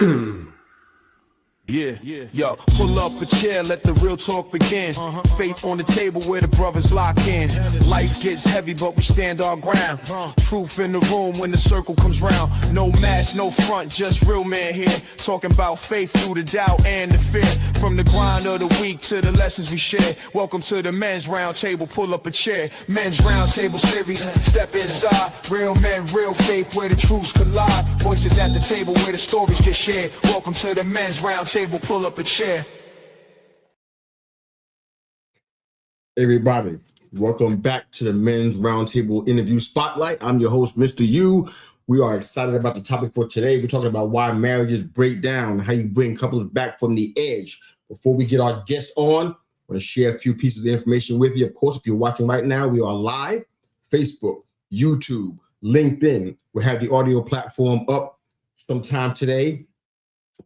Yeah, yo, pull up a chair, let the real talk begin. Faith on the table where the brothers lock in. Life gets heavy, but we stand our ground. Truth in the room when the circle comes round. No mask, no front, just real man here. Talking about faith through the doubt and the fear. From the grind of the week to the lessons we share. Welcome to the men's round table, pull up a chair. Men's round table series, step inside. Real men, real faith where the truths collide. Voices at the table where the stories get shared. Welcome to the men's round table. Pull up a chair. Everybody, welcome back to the Men's Roundtable Interview Spotlight. I'm your host, Mr. U. We are excited about the topic for today. We're talking about why marriages break down, how you bring couples back from the edge. Before we get our guests on, I want to share a few pieces of information with you. Of course, if you're watching right now, we are live, Facebook, YouTube, LinkedIn. We'll have the audio platform up sometime today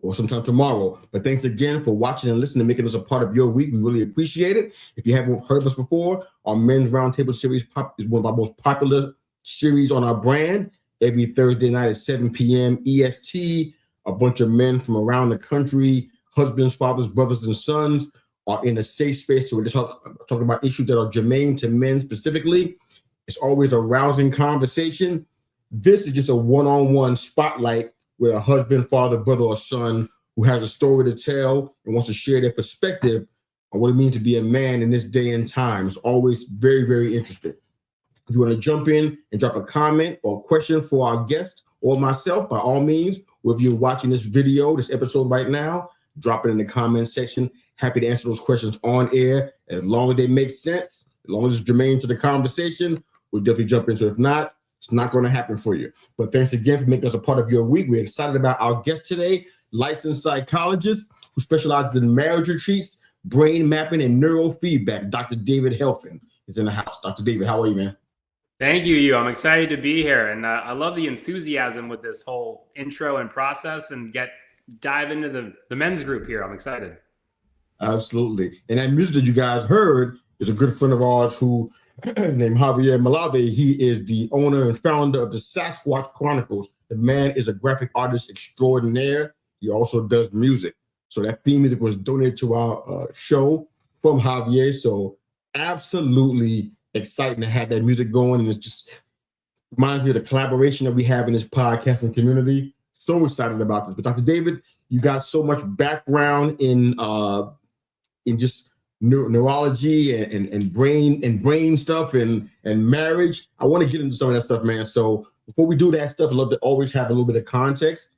or sometime tomorrow. But thanks again for watching and listening and making us a part of your week. We really appreciate it. If you haven't heard of us before, our Men's Roundtable series is one of our most popular series on our brand. Every Thursday night at 7 p.m. EST, a bunch of men from around the country, husbands, fathers, brothers, and sons are in a safe space. So we're just talking about issues that are germane to men specifically. It's always a rousing conversation. This is just a one-on-one spotlight with a husband, father, brother, or son who has a story to tell and wants to share their perspective on what it means to be a man in this day and time. It's always very, very interesting. If you want to jump in and drop a comment or question for our guest or myself, by all means, or if you're watching this video, this episode right now, drop it in the comment section. Happy to answer those questions on air. As long as they make sense, as long as it's germane to the conversation, we'll definitely jump into it. If not, it's not going to happen for you. But thanks again for making us a part of your week. We're excited about our guest today, licensed psychologist who specializes in marriage retreats, brain mapping, and neurofeedback. Dr. David Helfand is in the house. Dr. David, how are you, man? Thank you, you. I'm excited to be here. And I love the enthusiasm with this whole intro and process and dive into the men's group here. I'm excited. Absolutely. And that music that you guys heard is a good friend of ours who named Javier Malave. He is the owner and founder of the Sasquatch Chronicles. The man is a graphic artist extraordinaire. He also does music. So that theme music was donated to our show from Javier. So absolutely exciting to have that music going. And it just reminds me of the collaboration that we have in this podcasting community. So excited about this. But Dr. David, you got so much background in just neurology and brain stuff and marriage. I want to get into some of that stuff, man. So before we do that stuff, I'd love to always have a little bit of context.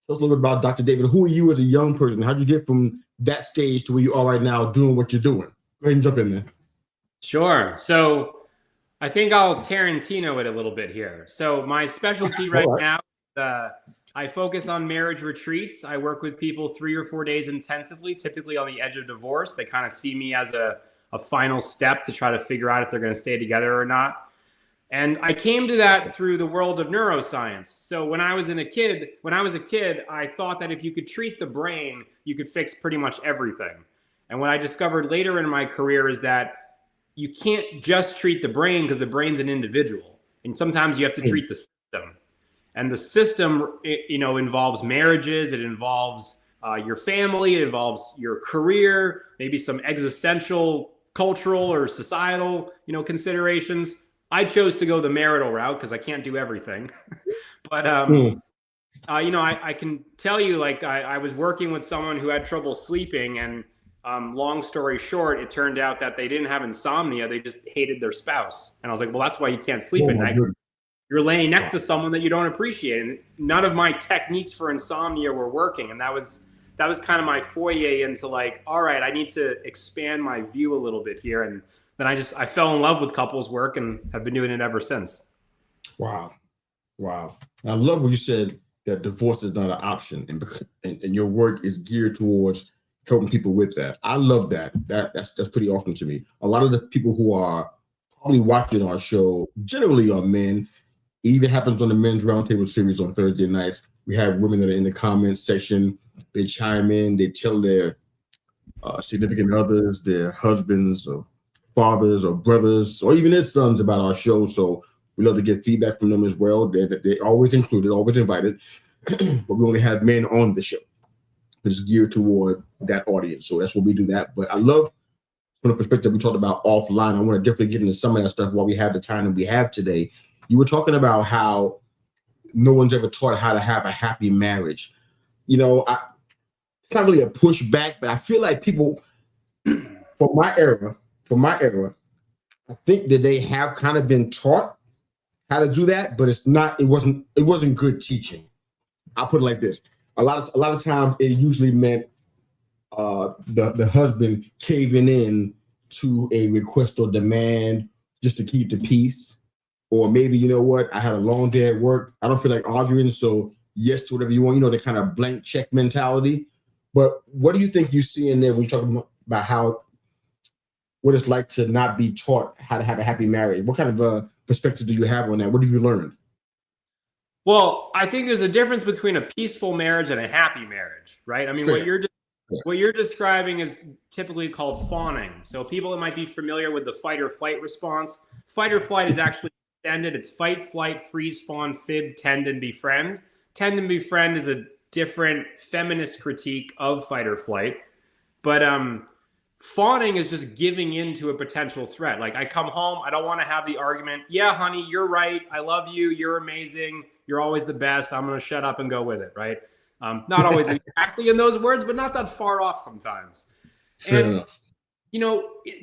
Tell us a little bit about Dr. David. Who are you as a young person? How'd you get from that stage to where you are right now doing what you're doing? Go ahead and jump in there. Sure. So I think I'll Tarantino it a little bit here. So my specialty right now, I focus on marriage retreats. I work with people 3 or 4 days intensively, typically on the edge of divorce. They kind of see me as a final step to try to figure out if they're going to stay together or not. And I came to that through the world of neuroscience. So when I was a kid, I thought that if you could treat the brain, you could fix pretty much everything. And what I discovered later in my career is that you can't just treat the brain because the brain's an individual. And sometimes you have to treat the system. And the system, involves marriages. It involves your family. It involves your career, maybe some existential, cultural, or societal, considerations. I chose to go the marital route because I can't do everything. But, I can tell you, I was working with someone who had trouble sleeping. And long story short, it turned out that they didn't have insomnia. They just hated their spouse. And I was like, well, that's why you can't sleep at night. You're laying next to someone that you don't appreciate. And none of my techniques for insomnia were working. And that was kind of my foyer into all right, I need to expand my view a little bit here. And then I fell in love with couples work and have been doing it ever since. Wow. I love what you said, that divorce is not an option. And your work is geared towards helping people with that. I love that. That's pretty awesome to me. A lot of the people who are probably watching our show generally are men. It even happens on the Men's Roundtable series on Thursday nights. We have women that are in the comments section. They chime in. They tell their significant others, their husbands or fathers or brothers, or even their sons about our show. So we love to get feedback from them as well. They're always included, always invited. but we only have men on the show. It's geared toward that audience. So that's what we do that. But I love from the perspective we talked about offline. I want to definitely get into some of that stuff while we have the time that we have today. You were talking about how no one's ever taught how to have a happy marriage. You know, it's not really a pushback, but I feel like people from my era, I think that they have kind of been taught how to do that, but it wasn't good teaching. I'll put it like this. A lot of times it usually meant the husband caving in to a request or demand just to keep the peace. Or maybe, you know what, I had a long day at work. I don't feel like arguing, so yes to whatever you want, the kind of blank check mentality. But what do you think you see in there when you're talking about what it's like to not be taught how to have a happy marriage? What kind of perspective do you have on that? What have you learned? Well, I think there's a difference between a peaceful marriage and a happy marriage, right? I mean, what you're describing is typically called fawning. So people that might be familiar with the fight or flight response, fight or flight is actually extended. It's fight, flight, freeze, fawn, fib, tend, and befriend. Tend and befriend is a different feminist critique of fight or flight. But fawning is just giving in to a potential threat. Like, I come home, I don't want to have the argument. Yeah, honey, you're right. I love you. You're amazing. You're always the best. I'm going to shut up and go with it, right? Not always exactly in those words, but not that far off sometimes. Fair enough.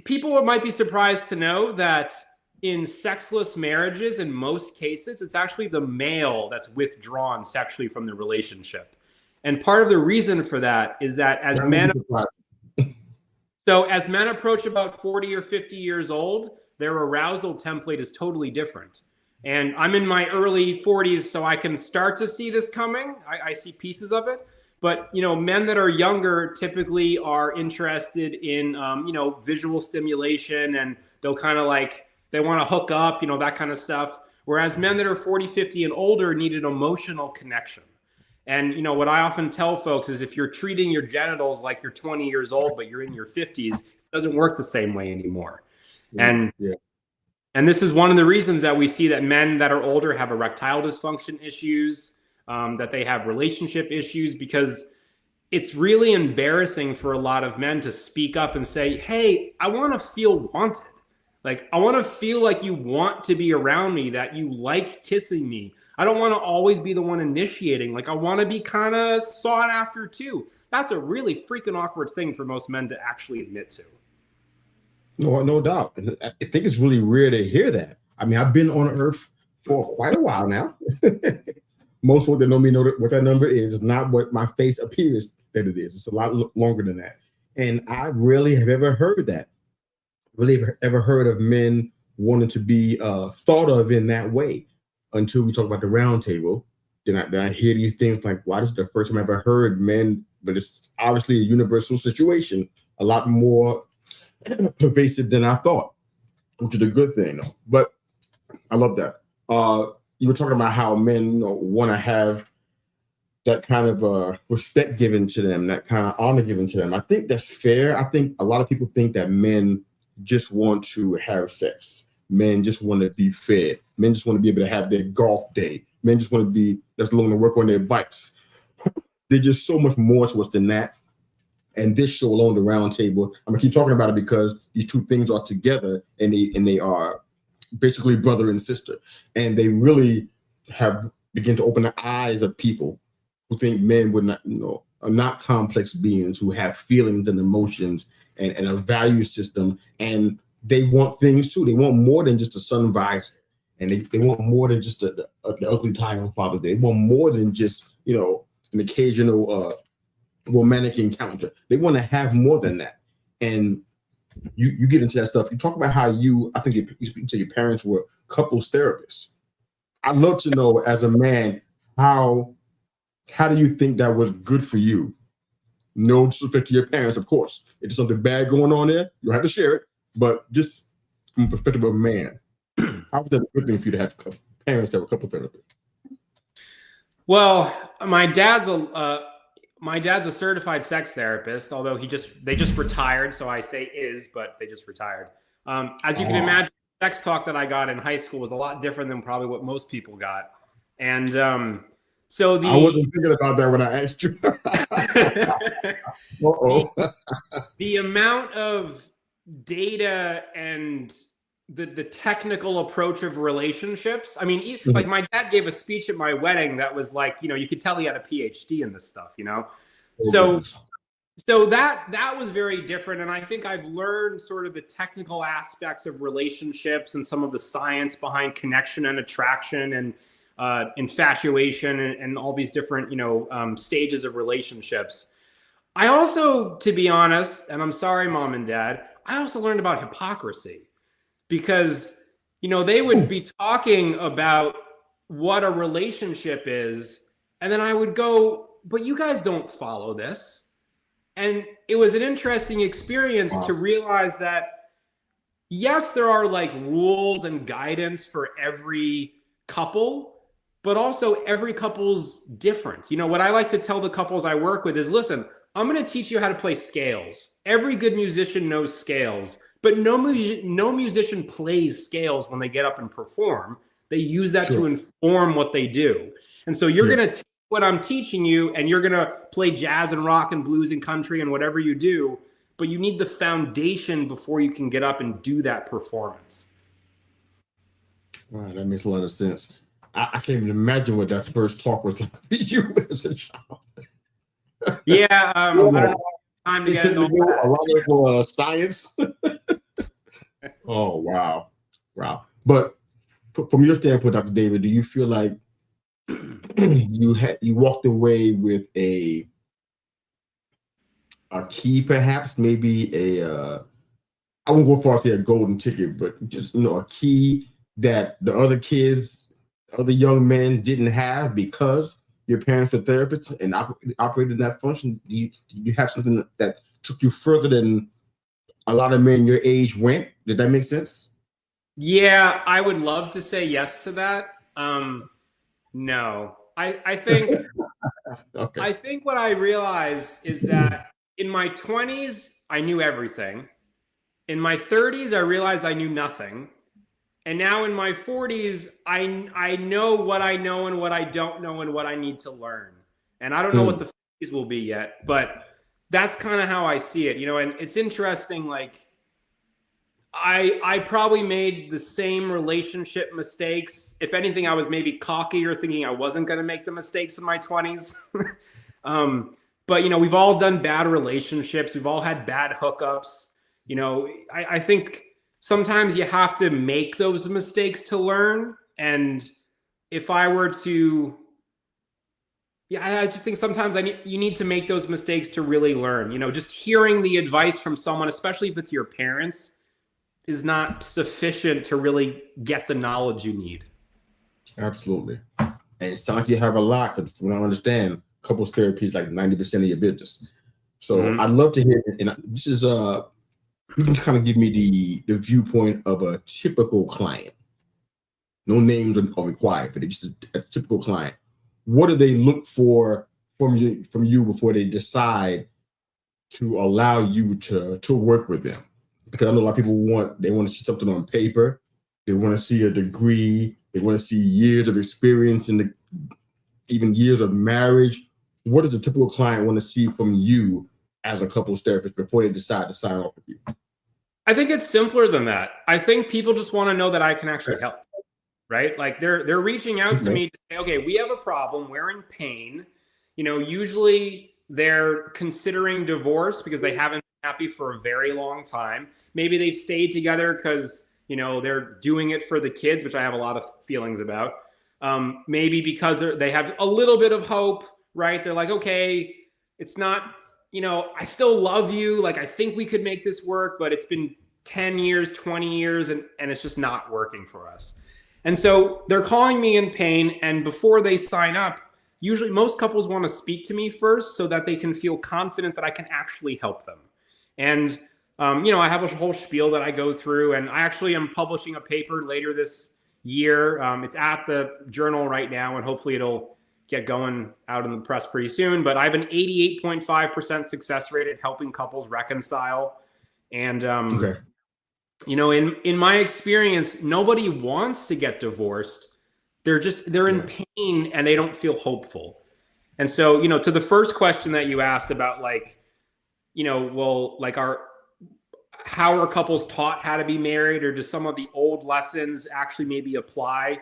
People might be surprised to know that in sexless marriages, in most cases, it's actually the male that's withdrawn sexually from the relationship. And part of the reason for that is that as men approach about 40 or 50 years old, their arousal template is totally different. And I'm in my early 40s, so I can start to see this coming. I see pieces of it. But, men that are younger typically are interested in, visual stimulation, and they'll kind of they want to hook up, that kind of stuff. Whereas men that are 40, 50 and older need an emotional connection. And, what I often tell folks is if you're treating your genitals like you're 20 years old, but you're in your 50s, it doesn't work the same way anymore. And this is one of the reasons that we see that men that are older have erectile dysfunction issues, that they have relationship issues, because it's really embarrassing for a lot of men to speak up and say, hey, I want to feel wanted. Like, I want to feel like you want to be around me, that you like kissing me. I don't want to always be the one initiating. Like, I want to be kind of sought after too. That's a really freaking awkward thing for most men to actually admit to. No doubt. And I think it's really rare to hear that. I mean, I've been on Earth for quite a while now. Most folks that know me know what that number is. It's not what my face appears that it is. It's a lot longer than that. And I really have ever heard that. Really ever heard of men wanting to be thought of in that way until we talk about the round table. Then I hear these things like, wow, this is the first time I ever heard men, but it's obviously a universal situation, a lot more pervasive than I thought, which is a good thing though. But I love that. You were talking about how men want to have that kind of respect given to them, that kind of honor given to them. I think that's fair. I think a lot of people think that men just want to have sex. Men just want to be fed. Men just want to be able to have their golf day. Men just want to be left alone to work on their bikes. There's just so much more to us than that. And this show alone, the round table, I'm gonna keep talking about it because these two things are together, and they are basically brother and sister. And they really have begun to open the eyes of people who think men would not, are not complex beings who have feelings and emotions and a value system. And they want things too. They want more than just a sun visor. And they want more than just the ugly tie on Father's Day. They want more than just, an occasional romantic encounter. They want to have more than that. And you get into that stuff. You talk about how I think you speak to your parents were couples therapists. I'd love to know, as a man, how do you think that was good for you? No disrespect to your parents, of course. If there's something bad going on there, you don't have to share it. But just from the perspective of a man, how was that a good thing for you to have parents that were couple therapists? Well, my dad's a certified sex therapist, although they just retired. So I say but they just retired. As you can imagine, sex talk that I got in high school was a lot different than probably what most people got. And So I wasn't thinking about that when I asked you. the amount of data and the technical approach of relationships. I mean, like my dad gave a speech at my wedding that was like, you could tell he had a PhD in this stuff, So that was very different. And I think I've learned sort of the technical aspects of relationships and some of the science behind connection and attraction and infatuation and all these different, stages of relationships. I also, to be honest, and I'm sorry, Mom and Dad, I also learned about hypocrisy because, they would be talking about what a relationship is. And then I would go, but you guys don't follow this. And it was an interesting experience to realize that, yes, there are like rules and guidance for every couple, but also every couple's different. What I like to tell the couples I work with is, listen, I'm going to teach you how to play scales. Every good musician knows scales, but no musician plays scales when they get up and perform. They use that to inform what they do. And so you're going to take what I'm teaching you and you're going to play jazz and rock and blues and country and whatever you do, but you need the foundation before you can get up and do that performance. Wow, that makes a lot of sense. I can't even imagine what that first talk was like for you as a child. Yeah, I don't know. Time to get into a lot of science. Oh, wow. But from your standpoint, Dr. David, do you feel like you walked away with a key, perhaps, maybe I won't go far to say a golden ticket, but just a key that the other kids, other young men didn't have because your parents were therapists and operated in that function? Do you have something that took you further than a lot of men your age went? Did that make sense? Yeah, I would love to say yes to that. No, I think okay. I think what I realized is that in my 20s, I knew everything. In my 30s, I realized I knew nothing. And now in my 40s, I know what I know and what I don't know and what I need to learn. And I don't know what the 50s will be yet, but that's kind of how I see it, and it's interesting. Like I probably made the same relationship mistakes. If anything, I was maybe cocky or thinking I wasn't going to make the mistakes in my 20s. But, we've all done bad relationships. We've all had bad hookups. I think sometimes you have to make those mistakes to learn. And if I were to, I just think sometimes you need to make those mistakes to really learn. Just hearing the advice from someone, especially if it's your parents, is not sufficient to really get the knowledge you need. Absolutely. And it sounds like you have a lot, because from what I understand, couples therapy is like 90% of your business. So I'd love to hear, and this is you can kind of give me the viewpoint of a typical client. No names are required, but it's just a typical client. What do they look for from you before they decide to allow you to work with them? Because I know a lot of people want to see something on paper. They want to see a degree. They want to see years of experience and even years of marriage. What does a typical client want to see from you as a couples therapist before they decide to sign off with you? I think it's simpler than that. I think people just want to know that I can actually help, right? Like they're reaching out to me to say, okay, we have a problem. We're in pain. Usually they're considering divorce because they haven't been happy for a very long time. Maybe they've stayed together because, they're doing it for the kids, which I have a lot of feelings about. Maybe because they have a little bit of hope, right? They're like, okay, it's not, I still love you. Like, I think we could make this work, but it's been 10 years, 20 years, and it's just not working for us. And so they're calling me in pain. And before they sign up, usually most couples want to speak to me first so that they can feel confident that I can actually help them. And, I have a whole spiel that I go through, and I actually am publishing a paper later this year. It's at the journal right now, and hopefully it'll get going out in the press pretty soon. But I have an 88.5% success rate at helping couples reconcile. And, in my experience, nobody wants to get divorced, they're in pain and they don't feel hopeful. And so, to the first question that you asked about like, well, like how are couples taught how to be married, or do some of the old lessons actually maybe apply?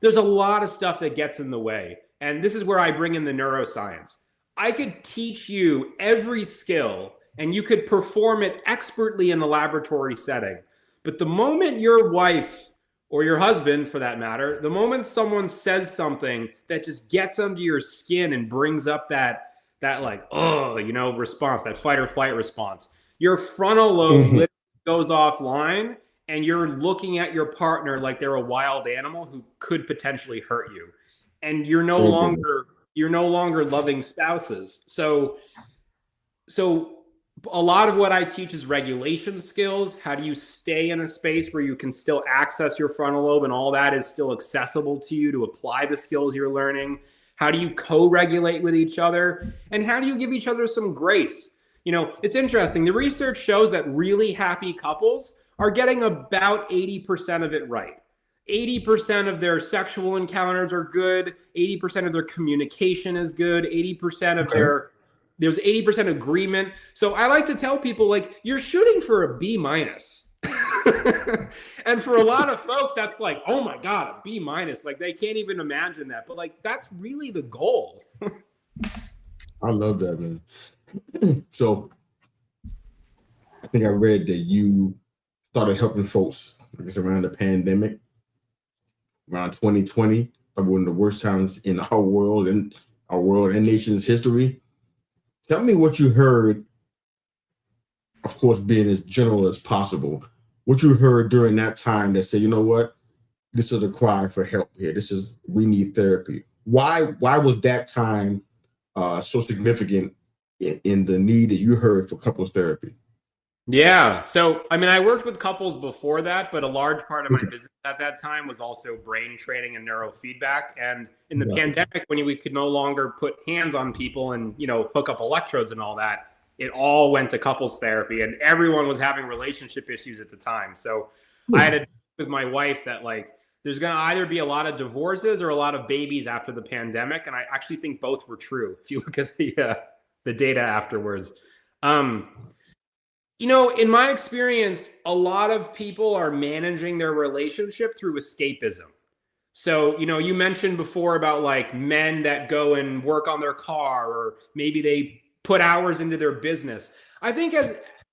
There's a lot of stuff that gets in the way. And this is where I bring in the neuroscience. I could teach you every skill and you could perform it expertly in a laboratory setting. But the moment your wife, or your husband for that matter, the moment someone says something that just gets under your skin and brings up that like, response, that fight or flight response, your frontal lobe literally goes offline and you're looking at your partner like they're a wild animal who could potentially hurt you. And you're no longer loving spouses. So a lot of what I teach is regulation skills. How do you stay in a space where you can still access your frontal lobe and all that is still accessible to you to apply the skills you're learning? How do you co-regulate with each other? And how do you give each other some grace? It's interesting. The research shows that really happy couples are getting about 80% of it right. 80% of their sexual encounters are good. 80% of their communication is good. 80% of there's 80% agreement. So I like to tell people, like, you're shooting for a B-. And for a lot of folks, that's like, oh my God, a B-. Like, they can't even imagine that. But like, that's really the goal. I love that, man. So I think I read that you started helping folks, I guess, around the pandemic, around 2020, probably one of the worst times in our world and nation's history. Tell me what you heard, of course, being as general as possible, what you heard during that time that said, you know what, this is a cry for help here. We need therapy. Why was that time so significant in the need that you heard for couples therapy? Yeah. So, I worked with couples before that, but a large part of my business at that time was also brain training and neurofeedback. And in the pandemic, when we could no longer put hands on people and, hook up electrodes and all that, it all went to couples therapy and everyone was having relationship issues at the time. So I had to with my wife that like, there's going to either be a lot of divorces or a lot of babies after the pandemic. And I actually think both were true if you look at the data afterwards. In my experience, a lot of people are managing their relationship through escapism. So, you mentioned before about like men that go and work on their car, or maybe they put hours into their business. I think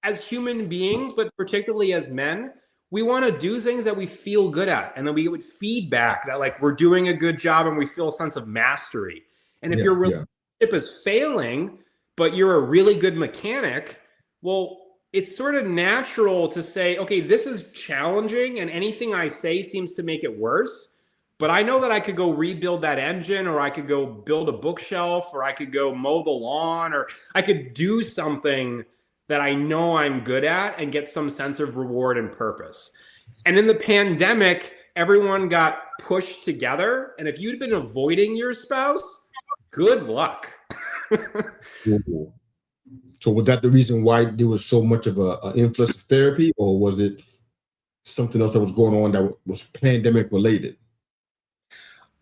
as human beings, but particularly as men, we want to do things that we feel good at, and then we get feedback that like we're doing a good job and we feel a sense of mastery. And if your relationship is failing, but you're a really good mechanic, well, it's sort of natural to say, okay, this is challenging and anything I say seems to make it worse, but I know that I could go rebuild that engine, or I could go build a bookshelf, or I could go mow the lawn, or I could do something that I know I'm good at and get some sense of reward and purpose. And in the pandemic, everyone got pushed together. And if you'd been avoiding your spouse, good luck. So was that the reason why there was so much of an influx of therapy, or was it something else that was going on that was pandemic related?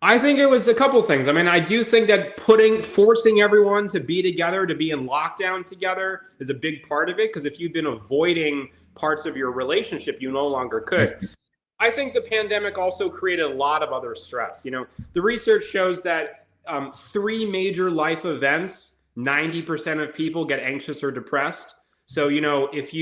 I think it was a couple things. I do think that forcing everyone to be together, to be in lockdown together is a big part of it. Because if you've been avoiding parts of your relationship, you no longer could. I think the pandemic also created a lot of other stress. The research shows that 3 major life events, 90% of people get anxious or depressed. So, if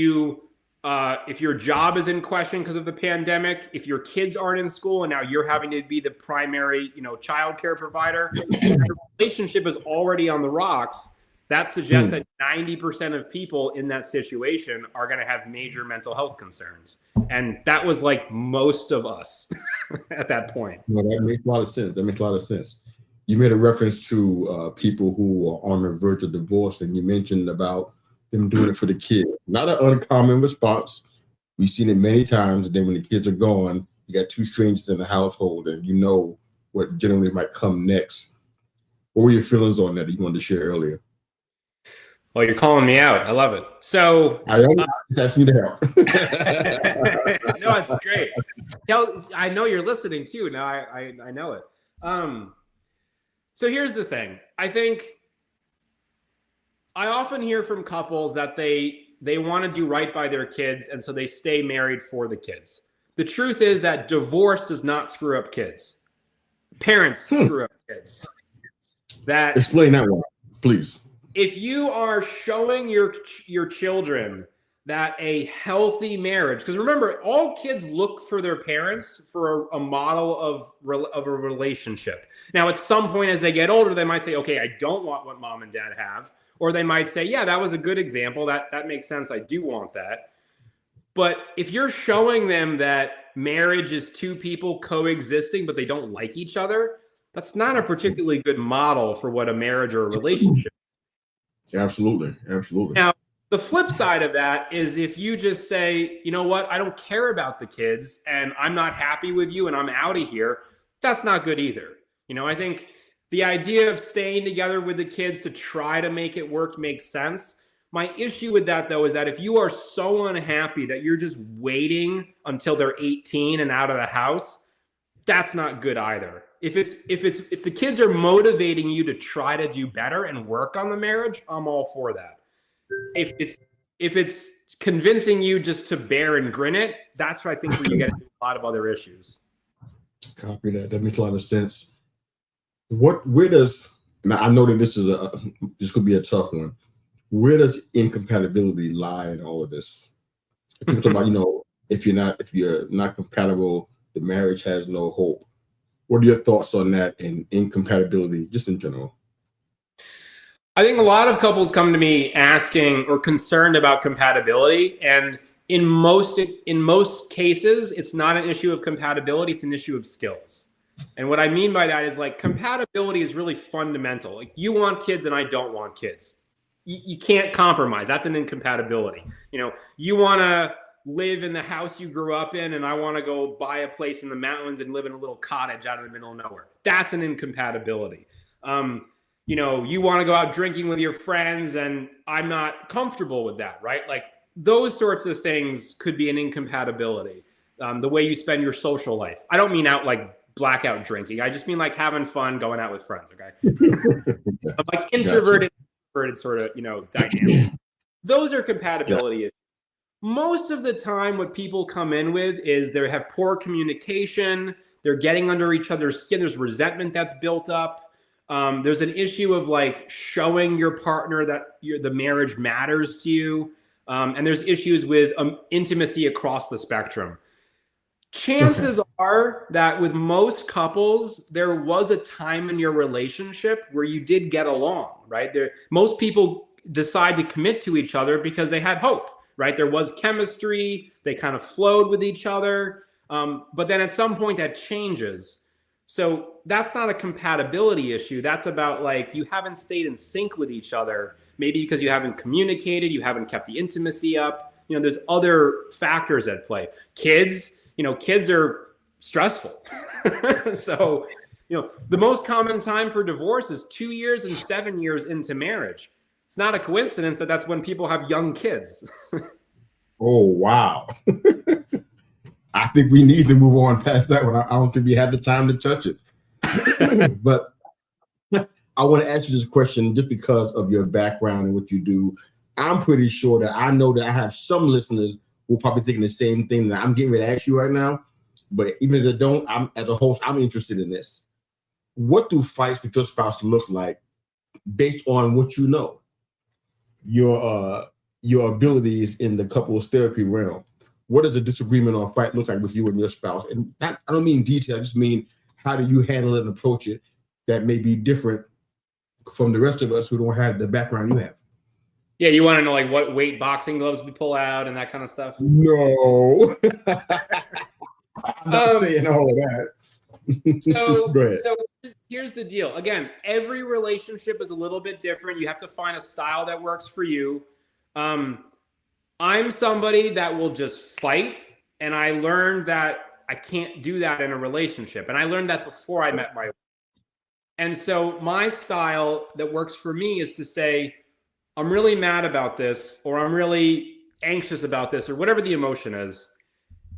your job is in question because of the pandemic, if your kids aren't in school and now you're having to be the primary, childcare provider, and the relationship is already on the rocks, that suggests that 90% of people in that situation are going to have major mental health concerns. And that was like most of us at that point. No, that makes a lot of sense. You made a reference to people who are on the verge of divorce, and you mentioned about them doing it for the kids. Not an uncommon response. We've seen it many times. And then when the kids are gone, you got 2 strangers in the household, and you know what generally might come next. What were your feelings on that you wanted to share earlier? Well, you're calling me out. I love it. So I am asking you to help. no, it's great. I know you're listening too. Now I know it. So here's the thing. I think I often hear from couples that they want to do right by their kids, and so they stay married for the kids. The truth is that divorce does not screw up kids. Parents screw up kids. That Explain that one, please. If you are showing your children that a healthy marriage, because remember, all kids look for their parents for a model of a relationship. Now, at some point as they get older, they might say, okay, I don't want what mom and dad have. Or they might say, yeah, that was a good example. That makes sense. I do want that. But if you're showing them that marriage is two people coexisting, but they don't like each other, that's not a particularly good model for what a marriage or a relationship is. Absolutely. Now, the flip side of that is if you just say, you know what, I don't care about the kids and I'm not happy with you and I'm out of here, that's not good either. I think the idea of staying together with the kids to try to make it work makes sense. My issue with that, though, is that if you are so unhappy that you're just waiting until they're 18 and out of the house, that's not good either. If the kids are motivating you to try to do better and work on the marriage, I'm all for that. If it's convincing you just to bear and grin it, that's what I think where you get into a lot of other issues. Copy that. That makes a lot of sense. Where does, now I know that this could be a tough one. Where does incompatibility lie in all of this? People talk about, if you're not compatible, the marriage has no hope. What are your thoughts on that and incompatibility, just in general? I think a lot of couples come to me asking or concerned about compatibility, and in most cases, it's not an issue of compatibility; it's an issue of skills. And what I mean by that is compatibility is really fundamental. Like you want kids and I don't want kids. You can't compromise. That's an incompatibility. You want to live in the house you grew up in and I want to go buy a place in the mountains and live in a little cottage out in the middle of nowhere. That's an incompatibility. You want to go out drinking with your friends and I'm not comfortable with that, right? Like those sorts of things could be an incompatibility. The way you spend your social life. I don't mean out like blackout drinking. I just mean like having fun, going out with friends, okay? Like introverted sort of, dynamic. Those are compatibility issues. Most of the time, what people come in with is they have poor communication. They're getting under each other's skin. There's resentment that's built up. There's an issue of showing your partner that the marriage matters to you. And there's issues with intimacy across the spectrum. Chances are that with most couples, there was a time in your relationship where you did get along, right? Most people decide to commit to each other because they had hope, right? There was chemistry. They kind of flowed with each other. But then at some point that changes. So that's not a compatibility issue. That's about you haven't stayed in sync with each other, maybe because you haven't communicated, you haven't kept the intimacy up. There's other factors at play. Kids are stressful. So, the most common time for divorce is 2 years and 7 years into marriage. It's not a coincidence that that's when people have young kids. Oh, wow. I think we need to move on past that one. I don't think we have the time to touch it. But I want to ask you this question just because of your background and what you do. I'm pretty sure that I know that I have some listeners who are probably thinking the same thing that I'm getting ready to ask you right now. But even if they don't, as a host, I'm interested in this. What do fights with your spouse look like based on what you know? Your abilities in the couples therapy realm. What does a disagreement or a fight look like with you and your spouse? And I don't mean detail, I just mean how do you handle it and approach it that may be different from the rest of us who don't have the background you have? Yeah, you want to know what weight boxing gloves we pull out and that kind of stuff? No. I'm not saying all of that. So here's the deal. Again, every relationship is a little bit different. You have to find a style that works for you. I'm somebody that will just fight, and I learned that I can't do that in a relationship. And I learned that before I met my wife. And so my style that works for me is to say, I'm really mad about this, or I'm really anxious about this, or whatever the emotion is.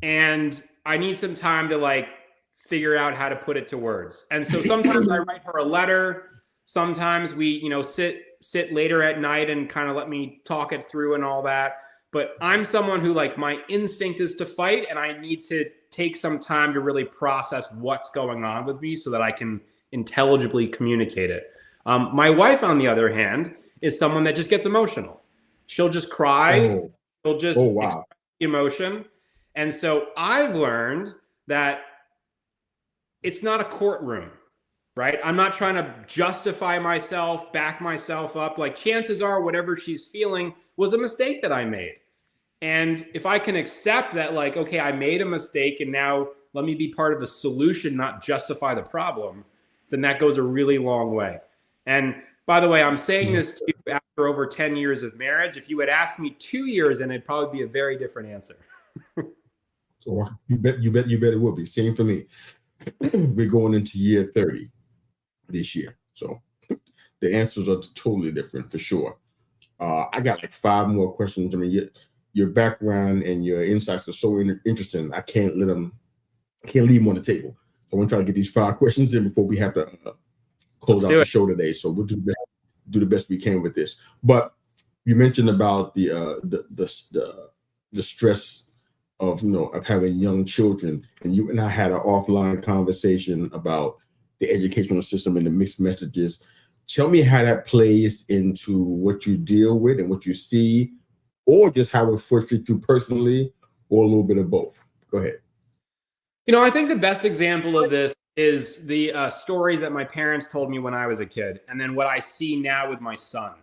And I need some time to like figure out how to put it to words. And so sometimes I write her a letter. Sometimes we, sit later at night and kind of let me talk it through and all that. But I'm someone who, like, my instinct is to fight, and I need to take some time to really process what's going on with me so that I can intelligibly communicate it. My wife, on the other hand, is someone that just gets emotional. She'll just cry. She'll just express emotion. And so I've learned that it's not a courtroom, right? I'm not trying to justify myself, back myself up. Like, chances are whatever she's feeling was a mistake that I made. And if I can accept that, like, okay, I made a mistake and now let me be part of the solution, not justify the problem, then that goes a really long way. And by the way, I'm saying this to you after over 10 years of marriage. If you had asked me 2 years, then it'd probably be a very different answer. So you bet it will be. Same for me. We're going into year 30 this year. So the answers are totally different for sure. I got like 5 more questions. I mean, your background and your insights are so interesting. I can't leave them on the table. I want to try to get these 5 questions in before we have to close out the show today. So we'll do the best we can with this. But you mentioned about the stress of having young children, and you and I had an offline conversation about the educational system and the mixed messages. Tell me how that plays into what you deal with and what you see, or just how it frustrates you personally, or a little bit of both. Go ahead. I think the best example of this is the stories that my parents told me when I was a kid, and then what I see now with my son.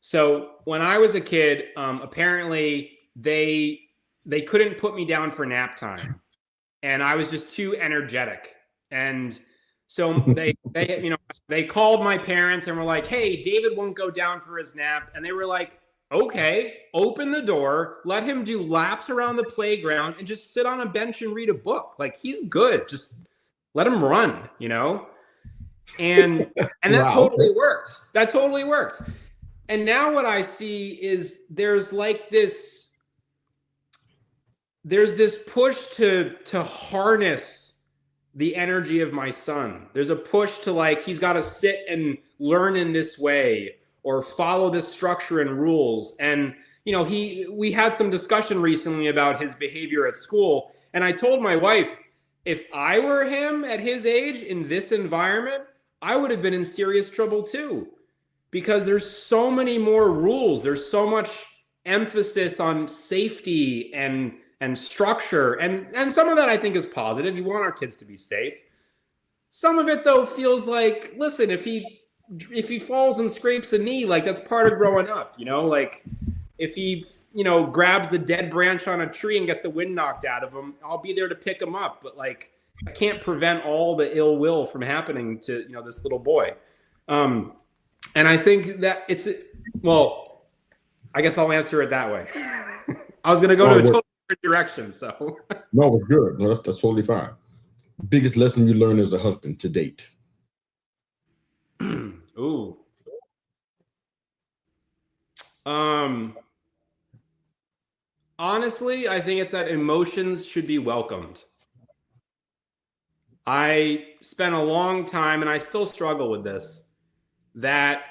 So when I was a kid, apparently they couldn't put me down for nap time, and I was just too energetic. And so they called my parents and were like, "Hey, David won't go down for his nap." And they were like, "Okay, open the door, let him do laps around the playground and just sit on a bench and read a book. Like, he's good. Just let him run, And that totally worked. That totally worked. And now what I see is there's this push to harness the energy of my son. There's a push to, like, he's got to sit and learn in this way or follow this structure and rules. And, we had some discussion recently about his behavior at school. And I told my wife, if I were him at his age in this environment, I would have been in serious trouble too, because there's so many more rules. There's so much emphasis on safety and structure. And some of that I think is positive. You want our kids to be safe. Some of it, though, feels like, listen, if he falls and scrapes a knee, like, that's part of growing up, like if he, grabs the dead branch on a tree and gets the wind knocked out of him, I'll be there to pick him up. But, like, I can't prevent all the ill will from happening to, this little boy. And I think that I guess I'll answer it that way. I was going to go to a totally different direction. So no, it's good. No, that's totally fine. Biggest lesson you learned as a husband to date? Ooh. Honestly, I think it's that emotions should be welcomed. I spent a long time, and I still struggle with this, that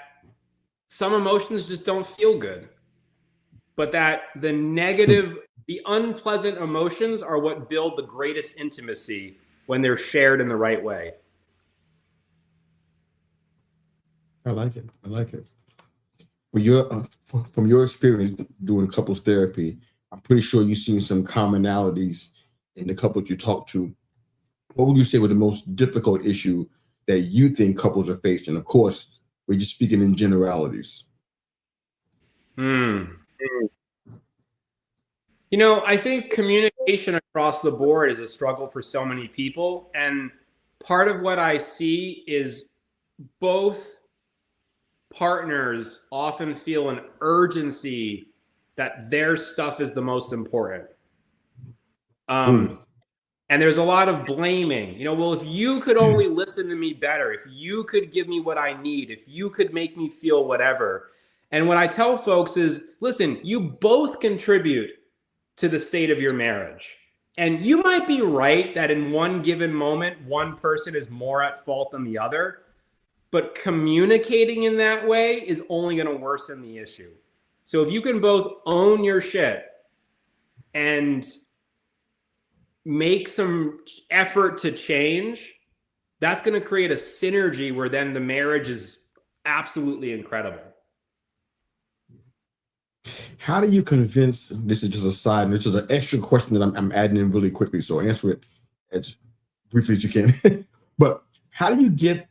some emotions just don't feel good, but that the negative, the unpleasant emotions are what build the greatest intimacy when they're shared in the right way. I like it. From your experience doing couples therapy, I'm pretty sure you've seen some commonalities in the couples you talk to. What would you say was the most difficult issue that you think couples are facing? Of course, we're just speaking in generalities. I think communication across the board is a struggle for so many people. And part of what I see is both partners often feel an urgency that their stuff is the most important. And there's a lot of blaming, well, if you could only listen to me better, if you could give me what I need, if you could make me feel whatever. And what I tell folks is, listen, you both contribute to the state of your marriage. And you might be right that in one given moment, one person is more at fault than the other, but communicating in that way is only going to worsen the issue. So if you can both own your shit and make some effort to change, that's going to create a synergy where then the marriage is absolutely incredible. How do you convince, this is just a side, this is an extra question that I'm adding in really quickly, so answer it as briefly as you can. But how do you get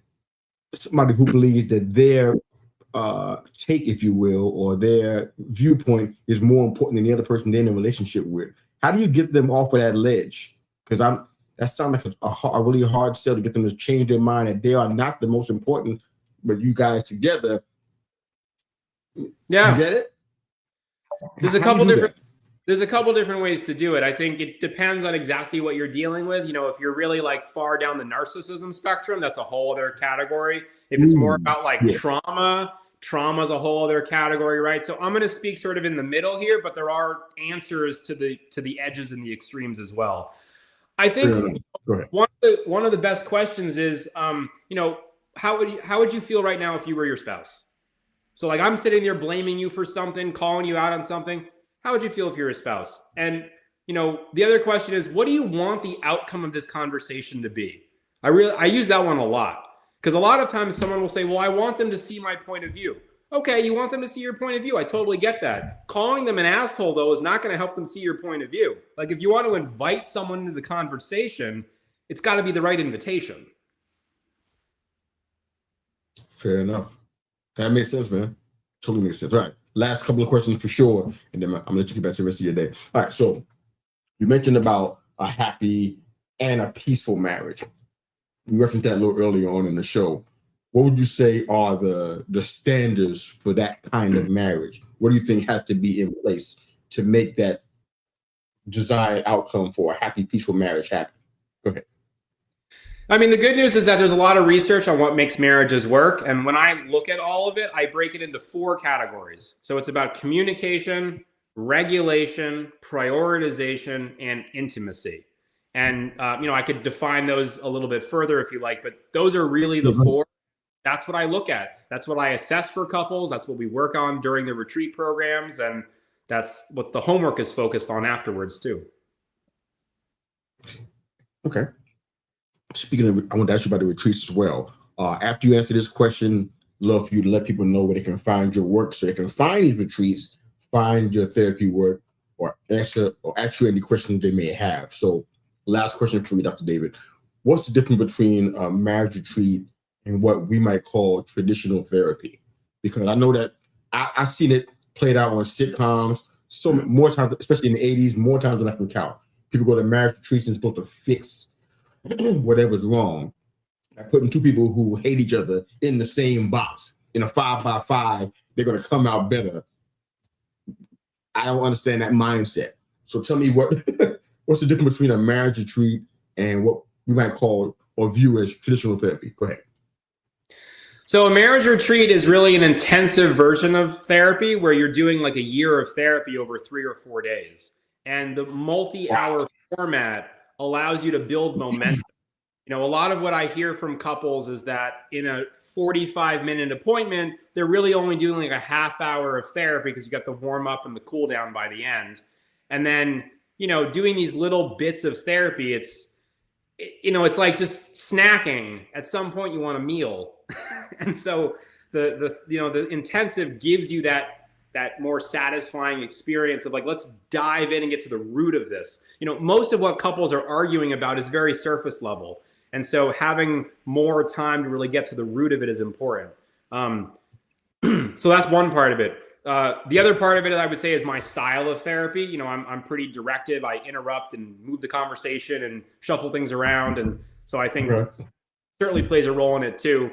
somebody who believes that their take, if you will, or their viewpoint is more important than the other person they're in a relationship with? How do you get them off of that ledge? Because that sounds like a really hard sell to get them to change their mind that they are not the most important, but you guys together. Yeah. You get it? There's a couple different ways to do it. I think it depends on exactly what you're dealing with. You know, if you're really like far down the narcissism spectrum, that's a whole other category. If it's more about like trauma is a whole other category, right? So I'm going to speak sort of in the middle here, but there are answers to the edges and the extremes as well. I think one of the best questions is, you know, how would you feel right now if you were your spouse? So like I'm sitting there blaming you for something, calling you out on something. How would you feel if you're a spouse? And, you know, the other question is, what do you want the outcome of this conversation to be? I use that one a lot because a lot of times someone will say, well, I want them to see my point of view. Okay, you want them to see your point of view. I totally get that. Calling them an asshole, though, is not going to help them see your point of view. Like if you want to invite someone into the conversation, it's got to be the right invitation. Fair enough. That makes sense, man. Totally makes sense. All right. Last couple of questions for sure, and then I'm gonna let you get back to the rest of your day. All right. So you mentioned about a happy and a peaceful marriage. You referenced that a little earlier on in the show. What would you say are the standards for that kind of marriage? What do you think has to be in place to make that desired outcome for a happy, peaceful marriage happen? Go ahead. I mean, the good news is that there's a lot of research on what makes marriages work. And when I look at all of it, I break it into 4 categories. So it's about communication, regulation, prioritization, and intimacy. And, you know, I could define those a little bit further if you like, but those are really the 4. That's what I look at. That's what I assess for couples. That's what we work on during the retreat programs. And that's what the homework is focused on afterwards too. Okay. Speaking of, I want to ask you about the retreats as well. After you answer this question, love for you to let people know where they can find your work so they can find these retreats, find your therapy work, or answer or ask you any questions they may have. So last question for you, Dr. David. What's the difference between a marriage retreat and what we might call traditional therapy? Because I know that I've seen it played out on sitcoms so more times, especially in the 80s, more times than I can count. People go to marriage retreats and supposed to fix whatever's wrong. By putting 2 people who hate each other in the same box in a 5x5, they're going to come out better. I don't understand that mindset. So tell me what's the difference between a marriage retreat and what we might call or view as traditional therapy? Go ahead. So a marriage retreat is really an intensive version of therapy where you're doing like a year of therapy over 3 or 4 days. And the multi-hour format allows you to build momentum. You know, a lot of what I hear from couples is that in a 45-minute appointment, they're really only doing like a half hour of therapy because you got the warm up and the cool down by the end. And then, you know, doing these little bits of therapy, it's like just snacking. At some point you want a meal. And so the intensive gives you that more satisfying experience of like, let's dive in and get to the root of this. You know, most of what couples are arguing about is very surface level. And so having more time to really get to the root of it is important. So that's one part of it. The other part of it, I would say, is my style of therapy. You know, I'm pretty directive. I interrupt and move the conversation and shuffle things around. And so I think certainly plays a role in it too.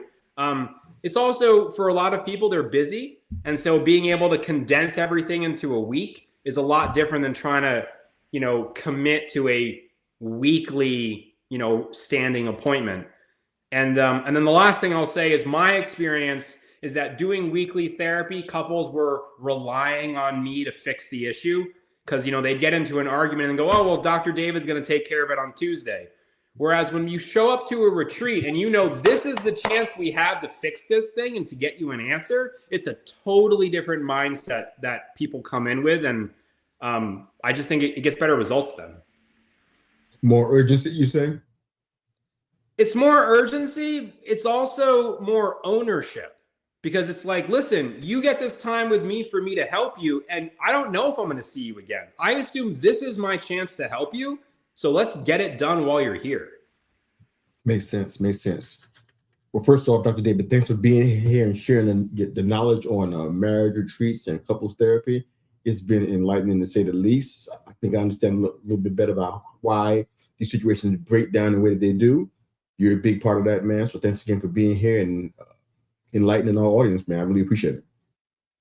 It's also, for a lot of people, they're busy. And so being able to condense everything into a week is a lot different than trying to, you know, commit to a weekly, you know, standing appointment. And then the last thing I'll say is my experience is that doing weekly therapy, couples were relying on me to fix the issue because, they'd get into an argument and go, oh, well, Dr. David's going to take care of it on Tuesday. Whereas when you show up to a retreat and this is the chance we have to fix this thing and to get you an answer, it's a totally different mindset that people come in with. And I just think it gets better results then. More urgency, you say? It's more urgency. It's also more ownership because it's like, listen, you get this time with me for me to help you. And I don't know if I'm going to see you again. I assume this is my chance to help you. So let's get it done while you're here. Makes sense. Well, first off, Dr. David, thanks for being here and sharing the knowledge on marriage retreats and couples therapy. It's been enlightening to say the least. I think I understand a little bit better about why these situations break down the way that they do. You're a big part of that, man. So thanks again for being here and enlightening our audience, man. I really appreciate it.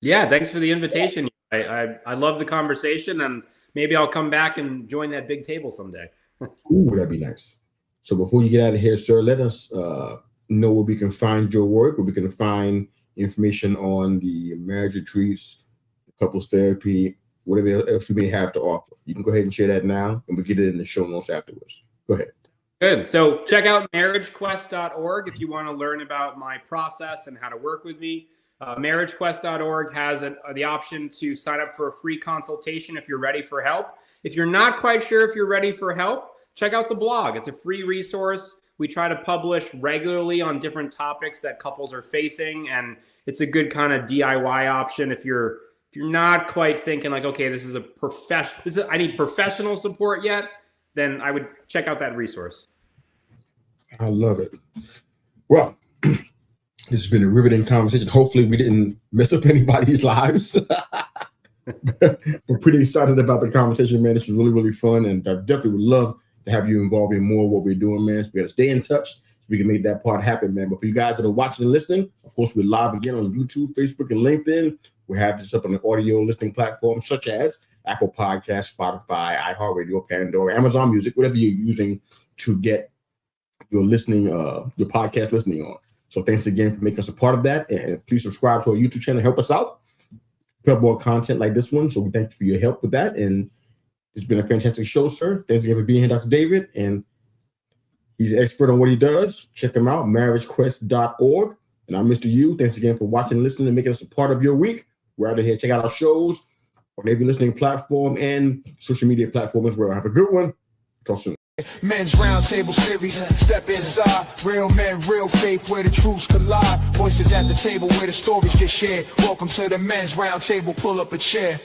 Yeah, thanks for the invitation. I love the conversation, and maybe I'll come back and join that big table someday. Ooh, that'd be nice. So before you get out of here, sir, let us know where we can find your work, where we can find information on the marriage retreats, couples therapy, whatever else you may have to offer. You can go ahead and share that now, and we'll get it in the show notes afterwards. Go ahead. Good. So check out marriagequest.org if you want to learn about my process and how to work with me. MarriageQuest.org has the option to sign up for a free consultation if you're ready for help. If you're not quite sure if you're ready for help, check out the blog. It's a free resource. We try to publish regularly on different topics that couples are facing, and it's a good kind of DIY option if you're not quite thinking like, okay, this is I need professional support yet, then I would check out that resource. I love it. Well, this has been a riveting conversation. Hopefully we didn't mess up anybody's lives. We're pretty excited about the conversation, man. This is really, really fun. And I definitely would love to have you involved in more of what we're doing, man. So we got to stay in touch so we can make that part happen, man. But for you guys that are watching and listening, of course, we're live again on YouTube, Facebook, and LinkedIn. We have this up on the audio listening platforms such as Apple Podcasts, Spotify, iHeartRadio, Pandora, Amazon Music, whatever you're using to get your listening, your podcast listening on. So thanks again for making us a part of that. And please subscribe to our YouTube channel. Help us out. Put up more content like this one. So we thank you for your help with that. And it's been a fantastic show, sir. Thanks again for being here, Dr. David. And he's an expert on what he does. Check him out, marriagequest.org. And I'm Mr. Yu. Thanks again for watching, listening, and making us a part of your week. We're out of here. Check out our shows on every listening platform and social media platform as well. Have a good one. Talk soon. Men's Roundtable Series, step inside. Real men, real faith, where the truths collide. Voices at the table where the stories get shared. Welcome to the Men's Roundtable, pull up a chair.